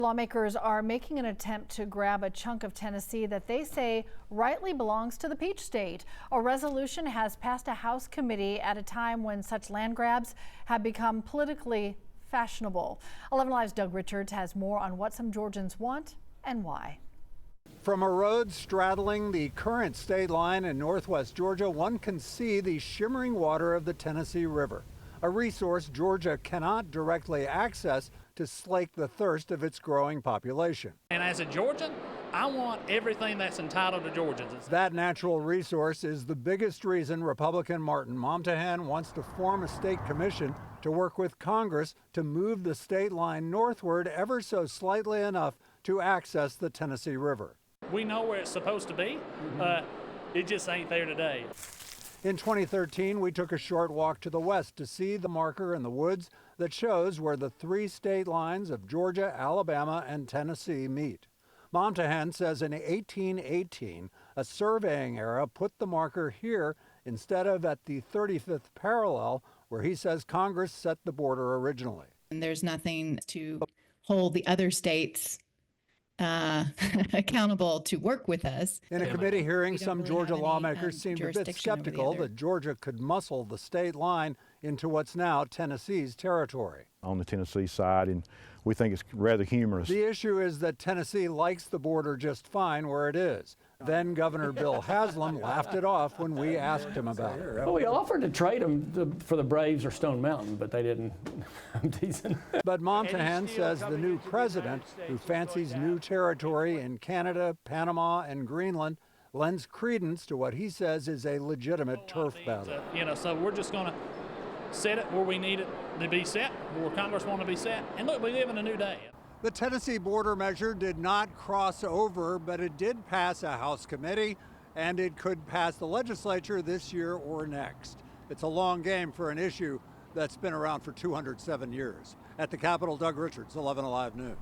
Lawmakers are making an attempt to grab a chunk of Tennessee that they say rightly belongs to the Peach State. A resolution has passed a House committee at a time when such land grabs have become politically fashionable. 11 Alive's Doug Richards has more on what some Georgians want and why. From a road straddling the current state line in northwest Georgia, one can see the shimmering water of the Tennessee River, a resource Georgia cannot directly access to slake the thirst of its growing population. And as a Georgian, I want everything that's entitled to Georgians. That natural resource is the biggest reason Republican Martin Momtahan wants to form a state commission to work with Congress to move the state line northward ever so slightly enough to access the Tennessee River. We know where it's supposed to be, but it just ain't there today. In 2013, we took a short walk to the west to see the marker in the woods that shows where the three state lines of Georgia, Alabama, and Tennessee meet. Momtahan says in 1818, a surveying era put the marker here instead of at the 35th parallel, where he says Congress set the border originally. And there's nothing to hold the other states accountable to work with us. In a committee hearing, some Georgia lawmakers seemed a bit skeptical that Georgia could muscle the state line into what's now Tennessee's territory. On the Tennessee side, and we think it's rather humorous. The issue is that Tennessee likes the border just fine where it is. Then Governor Bill Haslam laughed it off when we asked him about it. Well, we offered to trade them for the Braves or Stone Mountain, but they didn't. I'm teasing. But Momtahan says the new president, who fancies new territory in Canada, Panama, and Greenland, lends credence to what he says is a legitimate turf battle. So we're just going to set it where we need it to be set, where Congress wants to be set. And look, we live in a new day. The Tennessee border measure did not cross over, but it did pass a House committee, and it could pass the legislature this year or next. It's a long game for an issue that's been around for 207 years. At the Capitol, Doug Richards, 11 Alive News.